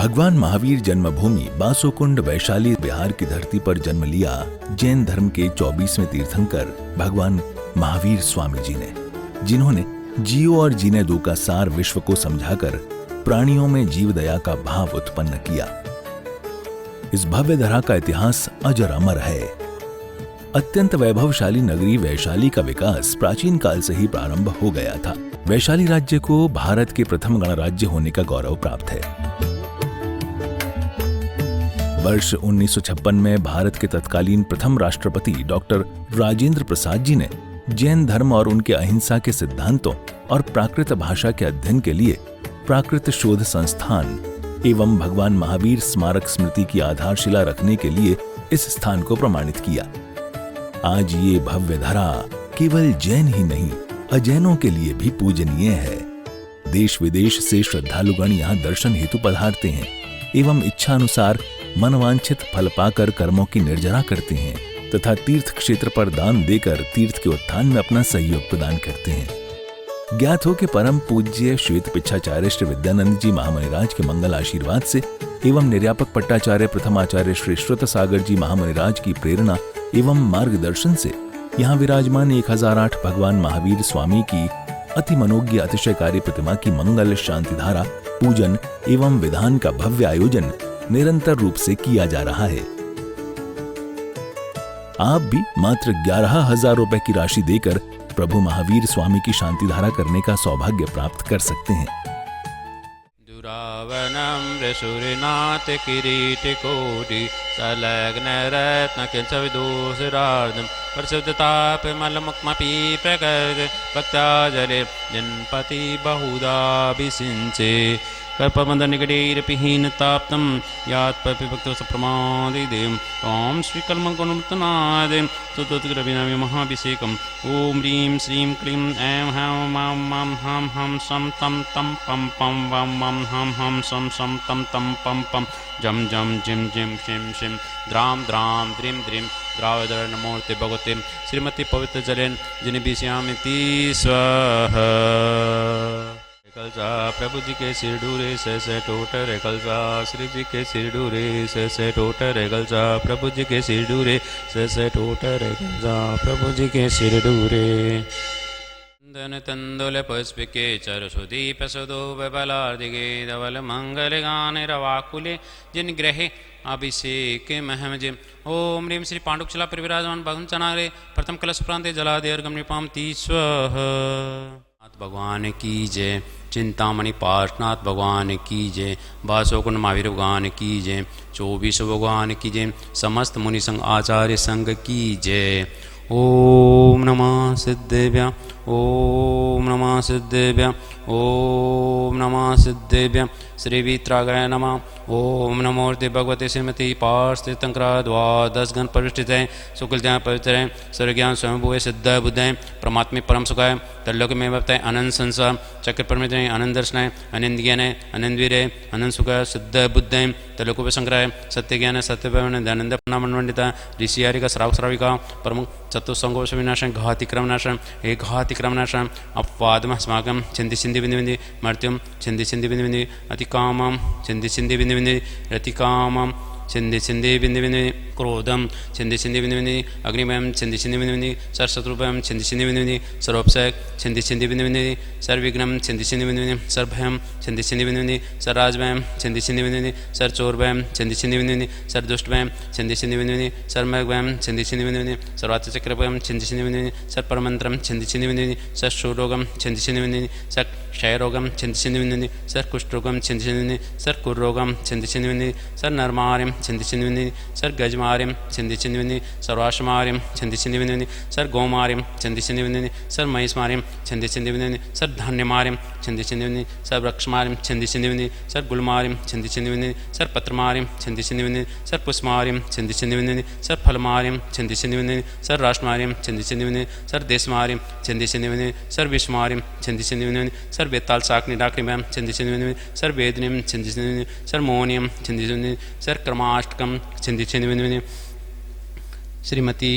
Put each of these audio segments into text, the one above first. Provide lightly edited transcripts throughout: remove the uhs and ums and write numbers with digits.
भगवान महावीर जन्मभूमि बासोकुंड वैशाली बिहार की धरती पर जन्म लिया जैन धर्म के 24वें तीर्थंकर भगवान महावीर स्वामी जी ने, जिन्होंने जियो और जीने दो का सार विश्व को समझाकर प्राणियों में जीव दया का भाव उत्पन्न किया। इस भव्य धरा का इतिहास अजर अमर है। अत्यंत वैभवशाली नगरी वैशाली का विकास प्राचीन काल से ही प्रारंभ हो गया था। वैशाली राज्य को भारत के प्रथम गणराज्य होने का गौरव प्राप्त है। वर्ष 1956 में भारत के तत्कालीन प्रथम राष्ट्रपति डॉक्टर राजेंद्र प्रसाद जी ने जैन धर्म और उनके अहिंसा के सिद्धांतों और प्राकृत भाषा के अध्ययन के लिए प्राकृत शोध संस्थान एवं भगवान महावीर स्मारक स्मृति की आधारशिला रखने के लिए इस स्थान को प्रमाणित किया। आज ये भव्य धरा केवल जैन ही नहीं, अजैनों के लिए भी पूजनीय है। देश विदेश से श्रद्धालुगण यहाँ दर्शन हेतु पधारते हैं एवं इच्छा अनुसार मनवांछित फल पाकर कर्मों की निर्जरा करते हैं तथा तीर्थ क्षेत्र पर दान देकर तीर्थ के उत्थान में अपना सहयोग प्रदान करते हैं। ज्ञात हो कि परम पूज्य श्वेत पिच्छाचार्य श्री विद्यानंद जी महामुनिराज के मंगल आशीर्वाद से एवं निर्यापक पट्टाचार्य प्रथमाचार्य श्री श्रुत सागर जी महामुनिराज की प्रेरणा एवं मार्गदर्शन से यहाँ विराजमान 1008 भगवान महावीर स्वामी की अति मनोज्ञ अतिशयकारी प्रतिमा की मंगल शांति धारा पूजन एवं विधान का भव्य आयोजन निरंतर रूप से किया जा रहा है। आप भी मात्र 11,000 रुपए की राशि देकर प्रभु महावीर स्वामी की शांति धारा करने का सौभाग्य प्राप्त कर सकते हैं। दुरावनम ऋषुरिनाथ किरीटिकोटि संलग्न रत्न किंचविदूषरार्धम प्रसिद्धताप मलमुक्मपि प्रकृत भक्त्या जले जनपति बहुधाभिषिञ्चे कल्पबन्धनिकटैरपिहीनताप्तं यात्पपिभक्तो सप्रमादिदेवं ॐ श्रीकल्मगुणमुत्तनादेवं सुतोत्ग्रविनमि महाभिषेकम् ॐ ह्रीं श्रीं क्लीं ऐं हौं मां मां हं हं सं तं तं पं पं वं वं हं हं सं सं तं तं पं पं जं जं जिं जिं शिं शिं द्रां द्रां द्रीं द्रीं द्रावदर नमोर्ते भगवते श्रीमती पवित्र जलेन जिनिभिषयामिति स्वाहा। प्रभु जी के सिर डूरे से टोटर कलसा श्री जी के सिर डूरे से टोटर कलसा प्रभु जी के सिर डूरे से टोटर कलसा प्रभु जी के सिर डूरे धन तंदुल पुष्पिके चर सुदीप सुदो बलार्दिगे धवल मंगल गान रवाकुले जिन ग्रहे अभिषेक महमजे ओम ह्रीं श्री पांडुकशिला पर विराजमान भगवान चनारे प्रथम कलश प्रांते जलादि अर्घम निपाम तीस्वः। भगवान की जय। चिंतामणि पार्शनाथ भगवान की जय। बासोकुंड महावीर भगवान की जय। 24 भगवान की जय। समस्त मुनि संघ आचार्य संघ की जय। ओम नमः सिद्धेभ्यः ओम नमः सिद्धेभ्यः ओम नमः सिद्धेभ्यः श्री वीतरागाय नमः। ओम नमोर्ते भगवते श्रीमती पार्षतीर्थंकरा द्वादश गण परिष्ठित है सुकुलज्ञान पवित्र है सर्वज्ञान स्वयंभुवे सिद्ध बुद्धाय परमात्मे परम सुखाय तल्लोक में भवताय अनंत संसार चक्र परमित अनंत दर्शनाय अनंत ज्ञान है अनंत वीर है अनंत सुखाय सिद्ध बुद्धाय तल्लोक संग्रह सत्य ज्ञान सत्य दयानंद नामन्विता ऋषि हरि का श्रावक श्राविका प्रमुख चतुस्संगोश विनाशं घातिक्रमनाशं एक घातिक्रमनाशं अपवादम अस्माकं छिंदि छिंदि बिंदु बिंदु मर्त्युम छिंदि छिंदि बिंदु बिंदु अतिकामं छिंदि छिंदि बिंदु बिंदु रतिकामं छिंदि छिंदि बिंदु बिंदु क्रोधम छिंदि छिंदि बिंदु बिंदु अग्निमयम छिंदि छिंदि बिंदु बिंदु सर्वशत्रुभयम छिंदि छिंदि बिंदु बिंदु सर्वोपसक छिंदि छिंदि बिंदु बिंदु सर्वविघ्नम छिंदि छिंदि बिंदु बिंदु सर्वभयम छिंदि छिंदि बिंदु बिंदु सर्वराजभयम छिंदि छिंदि बिंदु बिंदु सर्वचोरभयम छिंदि छिंदि बिंदु बिंदु सर्वदुष्टभयम छिंदि छिंदि बिंदु बिंदु सर्वमृगभयम छिंदि छिंदि बिंदु बिंदु सर्वार्थचक्रभयम छिंदि छिंदि बिंदु बिंदु सर्वपरमंत्रम छिंदि छिंदि बिंदु बिंदु सर्वशूरोगम छिंदि छिंदि बिंदु बिंदु सर्वक्षयरोगम छिंदि छिंदि बिंदु बिंदु सर्वकुष्ठरोगम छिंदि छिंदि बिंदु सर्वकुर्रोगम छिंदि छिंदि बिंदु सर्वनरमार्यम छिंदि छिंदि बिंदु सर्वगजमार्यम छिंदि छिंदि बिंदु सर्वाश्वमार्यम छिंदि छिंदि बिंदु सर्वगोमार्यम छिंदि छिंदि बिंदु सर्वमहिषमार्यम छिंदि छिंदि बिंदु सर्वधान्यमार्यम छिंदि छिंदि बिंदु सर्ववृक्षमार्यम छिंदि छिंदि बिंदु सर्वगुलमार्यम छिंदि छिंदि बिंदु सर्वपत्रमार्यम छिंदि छिंदि बिंदु सर्वपुष्पमार्यम छिंदि छिंदि बिंदु सर्वफलमार्यम छिंदि छिंदि बिंदु सर्वराष्ट्रमार्यम छिंदि छिंदि बिंदु सर्वदेशमार्यम छिंदि छिंदि बिंदु सर्वविश्वमार्यम छिंदि छिंदि बिंदु सर्ववेताल शाकनि डाक्रिमयम छिंदि छिंदि बिंदु सर्ववेदनियम छिंदि छिंदि बिंदु सर्वमोहनियम छिंदि छिंदि बिंदु सर्वक्रमाष्टकम छिंदि छिंदि बिंदु श्रीमती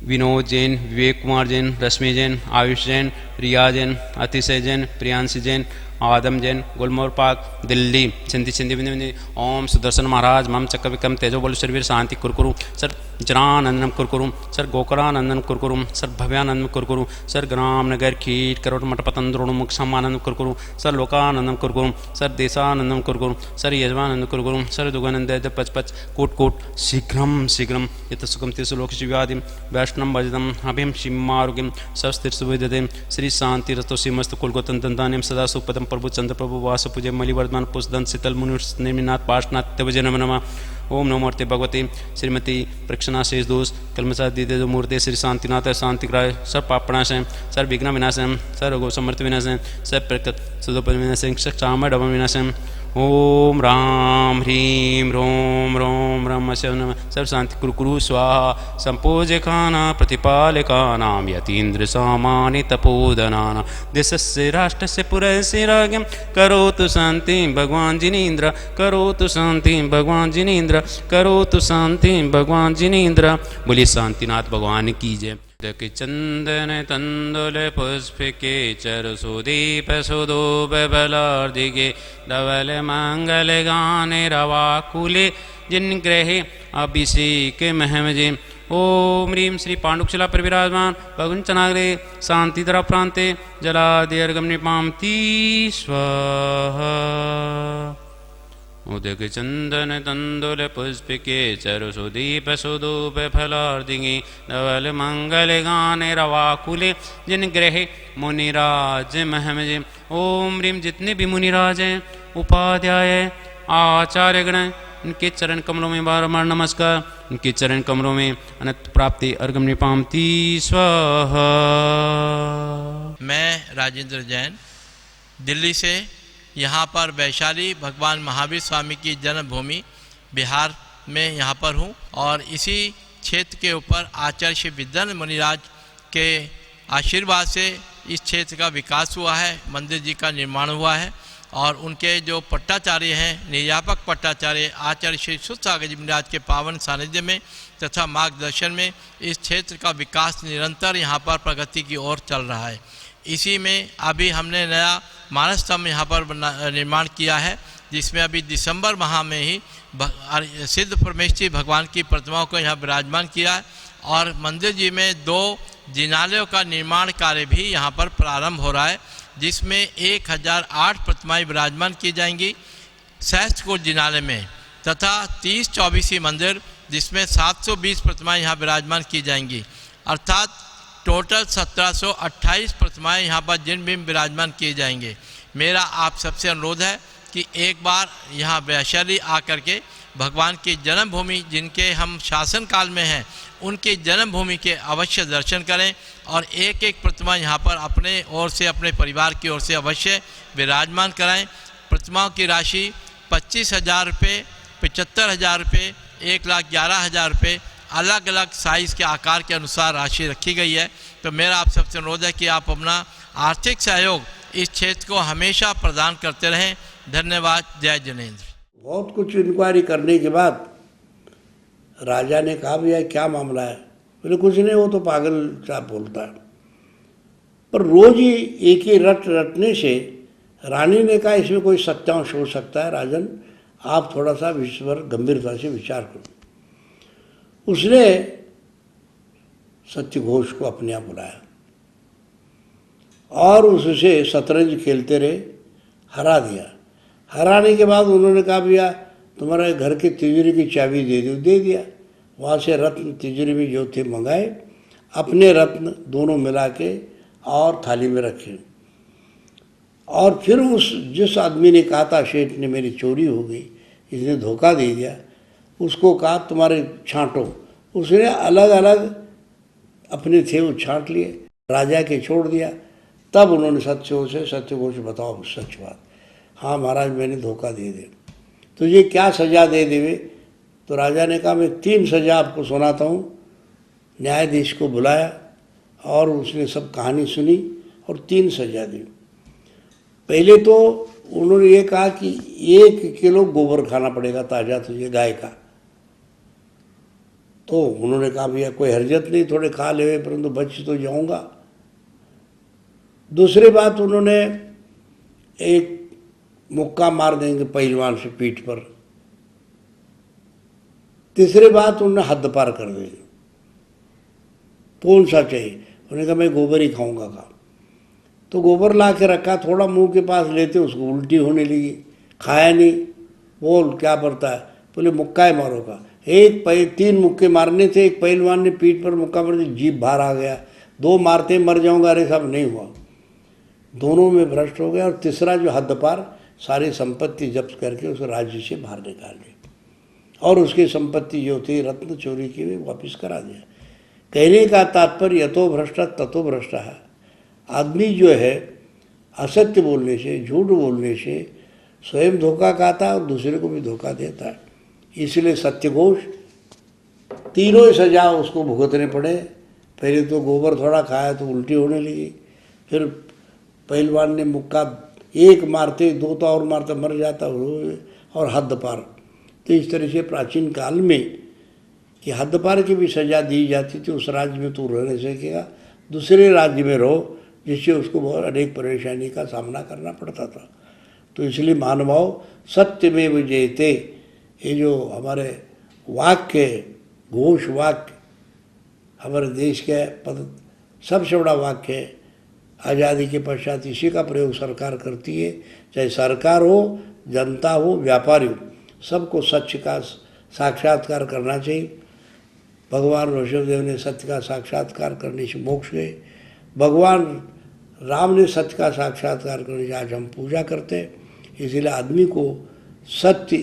विनोद जैन, विवेक कुमार जैन, रश्मि जैन, आयुष जैन, रिया जैन, अतिशय जैन, प्रियांशी जैन, आदम जैन गुलमोहर पाक दिल्ली सिंधी सिंधी बिंदी बिंदी ओम सुदर्शन महाराज मम चक्र विक्रम तेजो बल शरीर शांति कुरकुरु सर जनानंदनम कुरकुरु सर गोकरानंदन कुरकुरु सर भव्यानंदम कुरकुरु सर ग्राम नगर कीट करोट मठ पतन द्रोण मुख समानंदम कुरकुरु सर लोकानंदम कुरकुरु सर देशानंदम कुरकुरु सर यजमानंद कुरकुरु सर दुगानंद पच पच कोट कोट शीघ्रम शीघ्रम यत सुखम तिसु लोक शिव्यादिम वैष्णव भजदम अभिम शिमारुगिम सस्तिर्सुविदते श्री शांति रतो सिमस्त कुलगोतन दंतानिम सदा सुपदम प्रभु चंद्र प्रभु वास पूजे मलिवर्धमान पुष्दन शीतल मुनि निर्मिनाथ पार्शनाथ तेवजे नम नमः ओम नमो मूर्ति भगवती श्रीमती प्रक्षणा शेष दोष कलमसा दीदे जो मूर्ति श्री शांतिनाथ शांतिग्राय सर पापणाशय सर विघ्न विनाशय सर रोगो समर्थ विनाशय सर प्रकृत सुदोपन विनाशय क्षाम डम विनाशय ओम राम ह्रीम रोम रोम रम शिव नमः सर्व शांति कुरकुरु स्वाहा संपूजकाना प्रतिपालकानां यतीन्द्र सामान्य तपोधनानां देशस्य राष्ट्रस्य पुरस्य राज्ञं करोतु शांति भगवान जिनेन्द्र करोतु शांति भगवान जिनेन्द्र करोतु शांति भगवान जिनेन्द्र बोलिए शांतिनाथ भगवान की जय। चंदन तंदुल पुष्प के चर सुदीप सुदूप बलार्दिगे धवल मंगल गाने रवाकुले जिन ग्रहे अभिषेक महमजे ओम ह्रीम श्री पांडुकशिला पर विराजमान भगुन चनाग्रे शांति धरा प्रांते जलादिर्गम निपामती स्वाहा उदक चंदन तंदुल पुष्प के चरु सुदीप सुदूप फलार्दिगे धवल मंगल गाने रवाकुले जिन ग्रहे मुनिराज महमजे ओम ह्रीम जितने भी मुनिराज हैं उपाध्याय आचार्य गण उनके चरण कमलों में बारंबार नमस्कार उनके चरण कमलों में अनंत प्राप्ति अर्घम निपामती स्वाहा। मैं राजेंद्र जैन दिल्ली से यहाँ पर वैशाली भगवान महावीर स्वामी की जन्मभूमि बिहार में यहाँ पर हूँ और इसी क्षेत्र के ऊपर आचार्य श्री विद्यानंद मुनिराज के आशीर्वाद से इस क्षेत्र का विकास हुआ है, मंदिर जी का निर्माण हुआ है और उनके जो पट्टाचार्य हैं निर्यापक पट्टाचार्य आचार्य श्री सुसागर जी महाराज के पावन सानिध्य में तथा मार्गदर्शन में इस क्षेत्र का विकास निरंतर यहाँ पर प्रगति की ओर चल रहा है। इसी में अभी हमने नया मानस स्तंभ यहाँ पर निर्माण किया है जिसमें अभी दिसंबर माह में ही सिद्ध परमेश्वरी भगवान की प्रतिमाओं को यहाँ विराजमान किया है और मंदिर जी में 2 जिनालयों का निर्माण कार्य भी यहाँ पर प्रारंभ हो रहा है जिसमें 1008 प्रतिमाएं विराजमान की जाएंगी सहस्त्रकुंड जिनालय में तथा 30 चौबीसी मंदिर जिसमें 720 प्रतिमाएं यहाँ विराजमान की जाएंगी अर्थात टोटल 1728 प्रतिमाएं यहाँ पर जिन भी विराजमान किए जाएंगे। मेरा आप सबसे अनुरोध है कि एक बार यहाँ वैशाली आकर के भगवान की जन्मभूमि जिनके हम शासन काल में हैं उनकी जन्मभूमि के अवश्य दर्शन करें और एक एक प्रतिमा यहाँ पर अपने ओर से अपने परिवार की ओर से अवश्य विराजमान कराएं। प्रतिमाओं की राशि 25,000 रुपये, 75,000 रुपये, 1,11,000 रुपये अलग अलग साइज़ के आकार के अनुसार राशि रखी गई है। तो मेरा आप सबसे अनुरोध है कि आप अपना आर्थिक सहयोग इस क्षेत्र को हमेशा प्रदान करते रहें। धन्यवाद। जय जिनेन्द्र। बहुत कुछ इंक्वायरी करने के बाद राजा ने कहा भैया क्या मामला है। बोले कुछ नहीं, वो तो पागल सा बोलता है। पर रोज ही एक ही रट रटने से रानी ने कहा इसमें कोई सत्यांश हो सकता है, राजन आप थोड़ा सा विश्व गंभीरता से विचार करो। उसने सत्यघोष को अपने यहाँ बुलाया और उससे शतरंज खेलते रहे, हरा दिया। हराने के बाद उन्होंने कहा भैया तुम्हारे घर की तिजोरी की चाबी दे दो। दे दिया। वहाँ से रत्न तिजोरी में जो थे मंगाए, अपने रत्न दोनों मिला के और थाली में रखे। और फिर उस जिस आदमी ने कहा था शेठ ने मेरी चोरी हो गई, इसने धोखा दे दिया, उसको कहा तुम्हारे छांटो। उसने अलग अलग अपने थे वो छांट लिए, राजा के छोड़ दिया। तब उन्होंने सत्यघोष बताओ सच बात। हाँ महाराज मैंने धोखा दे दिया, तुझे क्या सज़ा दे देवे। तो राजा ने कहा मैं 3 सज़ा आपको सुनाता हूँ। न्यायाधीश को बुलाया और उसने सब कहानी सुनी और 3 सज़ा दी। पहले तो उन्होंने ये कहा कि 1 किलो गोबर खाना पड़ेगा ताज़ा तुझे गाय का। तो उन्होंने कहा भैया कोई हरजत नहीं, थोड़े खा ले परंतु बच तो जाऊंगा। दूसरी बात उन्होंने एक मुक्का मार देंगे पहलवान से पीठ पर। तीसरी बात, उन्होंने हद पार कर दी। कौन सा चाहिए? उन्होंने कहा मैं गोबर ही खाऊंगा। कहा तो गोबर ला के रखा, थोड़ा मुंह के पास लेते उसको उल्टी होने लगी, खाया नहीं। बोल क्या पड़ता है? बोले मुक्का ही मारो। का तीन मुक्के मारने थे, एक पहलवान ने पीठ पर मुक्का मार दिया, जीभ बाहर आ गया। दो मारते मर जाऊंगा, अरे साहब नहीं हुआ, दोनों में भ्रष्ट हो गया। और तीसरा जो हद पार, सारी संपत्ति जब्त करके उस राज्य से बाहर निकाल दी और उसकी संपत्ति जो थी रत्न चोरी की भी वापस करा दिया। कहने का तात्पर्य यतो भ्रष्ट ततो भ्रष्ट है। आदमी जो है असत्य बोलने से, झूठ बोलने से स्वयं धोखा खाता है और दूसरे को भी धोखा देता है। इसलिए सत्यघोष तीनों ही सजा उसको भुगतने पड़े। पहले तो गोबर थोड़ा खाया तो उल्टी होने लगी, फिर पहलवान ने मुक्का एक मारते, दो तो और मारता मर जाता, और हद पार। तो इस तरह से प्राचीन काल में कि हद पार की भी सजा दी जाती थी। उस राज्य में तू रह नहीं सकेगा, दूसरे राज्य में रहो, जिससे उसको बहुत अनेक परेशानी का सामना करना पड़ता था। तो इसलिए महानुभाव सत्यमेव जयते, ये जो हमारे वाक्य, घोष वाक्य, हमारे देश के पद सबसे बड़ा वाक्य है। आज़ादी के पश्चात इसी का प्रयोग सरकार करती है। चाहे सरकार हो, जनता हो, व्यापारी हो, सबको सत्य का साक्षात्कार करना चाहिए। भगवान ऋषभदेव ने सत्य का साक्षात्कार करने से मोक्ष गए। भगवान राम ने सत्य का साक्षात्कार करने से आज हम पूजा करते हैं। इसलिए आदमी को सत्य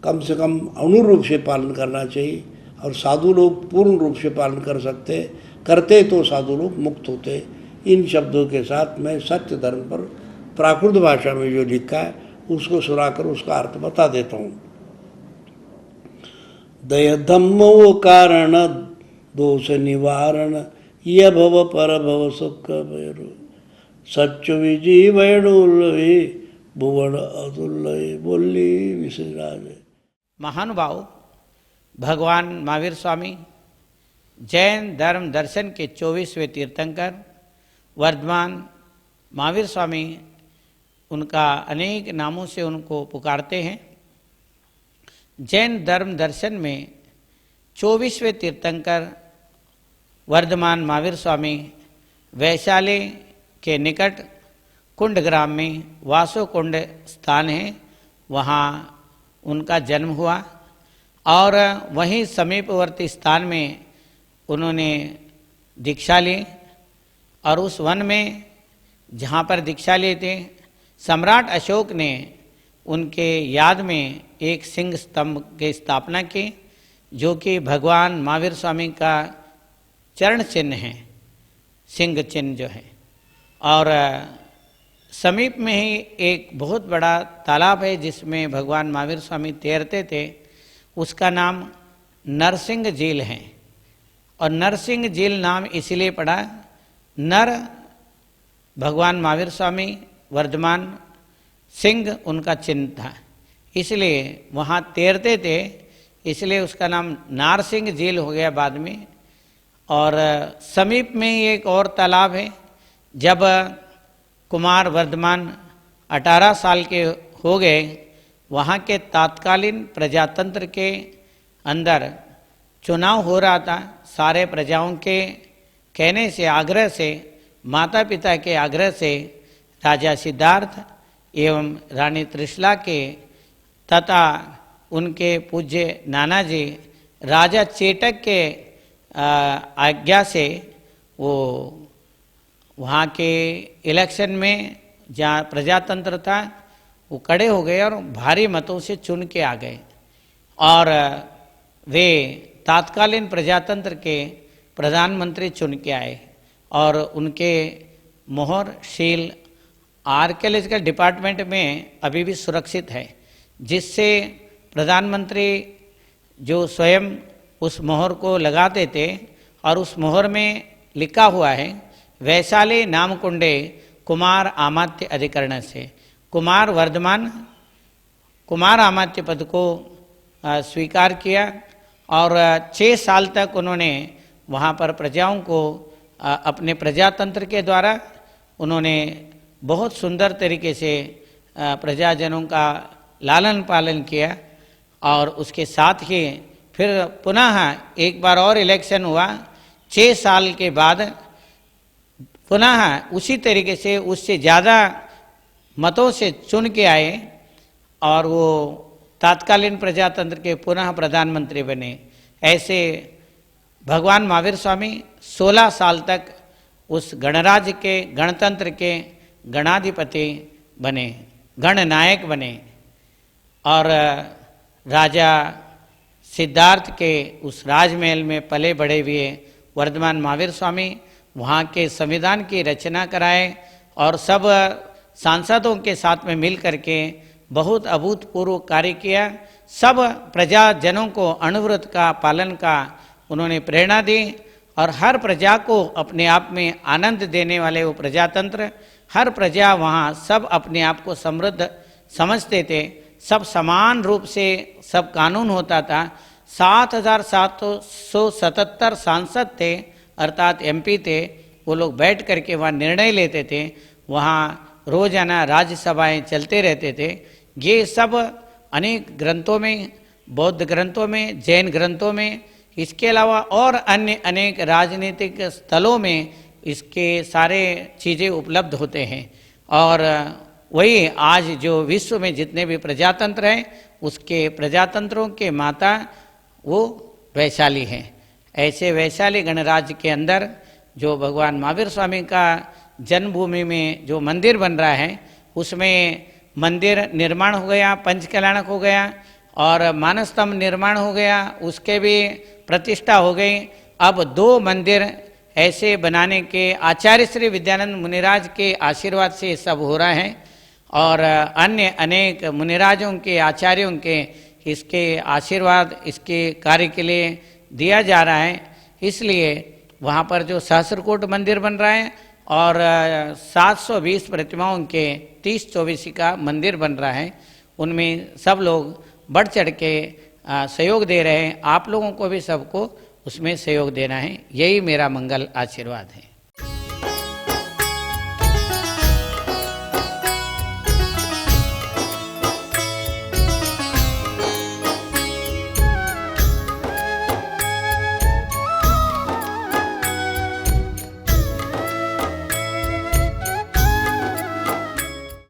कम से कम अणु रूप से पालन करना चाहिए, और साधु लोग पूर्ण रूप से पालन कर सकते, करते तो साधु लोग मुक्त होते। इन शब्दों के साथ मैं सत्य धर्म पर प्राकृत भाषा में जो लिखा है उसको सुनाकर उसका अर्थ बता देता हूँ। दय धम्मो कारण दोष निवारण, ये भव पर भव सुख भैरो, सच्चु विजी वैडुल्लवे भुवन अतुल्लये, बोली विश्वराज। महानुभाव, भगवान महावीर स्वामी जैन धर्म दर्शन के 24वें तीर्थंकर वर्धमान महावीर स्वामी, उनका अनेक नामों से उनको पुकारते हैं। जैन धर्म दर्शन में 24वें तीर्थंकर वर्धमान महावीर स्वामी वैशाली के निकट कुंड ग्राम में वासो कुंड स्थान है, वहाँ उनका जन्म हुआ और वहीं समीपवर्ती स्थान में उन्होंने दीक्षा ली। और उस वन में जहाँ पर दीक्षा लिए थे, सम्राट अशोक ने उनके याद में एक सिंह स्तंभ की स्थापना की, जो कि भगवान महावीर स्वामी का चरण चिन्ह है, सिंह चिन्ह जो है। और समीप में ही एक बहुत बड़ा तालाब है जिसमें भगवान महावीर स्वामी तैरते थे, उसका नाम नरसिंह झील है। और नरसिंह झील नाम इसलिए पड़ा, नर भगवान महावीर स्वामी, वर्धमान सिंह उनका चिन्ह था, इसलिए वहाँ तैरते थे, इसलिए उसका नाम नारसिंह झील हो गया बाद में। और समीप में ही एक और तालाब है। जब कुमार वर्धमान 18 साल के हो गए, वहाँ के तत्कालीन प्रजातंत्र के अंदर चुनाव हो रहा था। सारे प्रजाओं के कहने से, आग्रह से, माता पिता के आग्रह से राजा सिद्धार्थ एवं रानी त्रिशला के तथा उनके पूज्य नाना जी राजा चेटक के आज्ञा से वो वहाँ के इलेक्शन में जहाँ प्रजातंत्र था वो खड़े हो गए और भारी मतों से चुन के आ गए। और वे तत्कालीन प्रजातंत्र के प्रधानमंत्री चुन के आए और उनके मोहर शील आर्कियोलॉजिकल डिपार्टमेंट में अभी भी सुरक्षित है, जिससे प्रधानमंत्री जो स्वयं उस मोहर को लगाते थे और उस मोहर में लिखा हुआ है वैशाली नामकुंडे कुमार आमात्य अधिकरण से। कुमार वर्धमान कुमार आमात्य पद को स्वीकार किया और 6 साल तक उन्होंने वहाँ पर प्रजाओं को अपने प्रजातंत्र के द्वारा उन्होंने बहुत सुंदर तरीके से प्रजाजनों का लालन पालन किया। और उसके साथ ही फिर पुनः एक बार और इलेक्शन हुआ, 6 साल के बाद पुनः उसी तरीके से उससे ज़्यादा मतों से चुन के आए और वो तात्कालीन प्रजातंत्र के पुनः प्रधानमंत्री बने। ऐसे भगवान महावीर स्वामी 16 साल तक उस गणराज्य के, गणतंत्र के गणाधिपति बने, गणनायक बने। और राजा सिद्धार्थ के उस राजमहल में पले बढ़े हुए वर्धमान महावीर स्वामी वहाँ के संविधान की रचना कराए और सब सांसदों के साथ में मिल करके बहुत अभूतपूर्व कार्य किया। सब प्रजाजनों को अणुव्रत का पालन का उन्होंने प्रेरणा दी और हर प्रजा को अपने आप में आनंद देने वाले वो प्रजातंत्र, हर प्रजा वहाँ सब अपने आप को समृद्ध समझते थे, सब समान रूप से सब कानून होता था। 7,777 सांसद थे अर्थात एमपी थे, वो लोग बैठ करके वहाँ निर्णय लेते थे, वहाँ रोजाना राज्यसभाएं चलते रहते थे। ये सब अनेक ग्रंथों में, बौद्ध ग्रंथों में, जैन ग्रंथों में, इसके अलावा और अन्य अनेक राजनीतिक स्थलों में इसके सारे चीज़ें उपलब्ध होते हैं। और वही आज जो विश्व में जितने भी प्रजातंत्र हैं उसके प्रजातंत्रों के माता वो वैशाली हैं। ऐसे वैशाली गणराज्य के अंदर जो भगवान महावीर स्वामी का जन्मभूमि में जो मंदिर बन रहा है उसमें मंदिर निर्माण हो गया, पंचकल्याणक हो गया और मानस्तंभ निर्माण हो गया, उसके भी प्रतिष्ठा हो गई। अब 2 मंदिर ऐसे बनाने के आचार्य श्री विद्यानंद मुनिराज के आशीर्वाद से सब हो रहा है और अन्य अनेक मुनिराजों के, आचार्यों के इसके आशीर्वाद इसके कार्य के लिए दिया जा रहा है। इसलिए वहाँ पर जो सहस्रकूट मंदिर बन रहा है और 720 प्रतिमाओं के 30-24 का मंदिर बन रहा है, उनमें सब लोग बढ़ चढ़ के सहयोग दे रहे हैं। आप लोगों को भी सबको उसमें सहयोग देना है। यही मेरा मंगल आशीर्वाद है।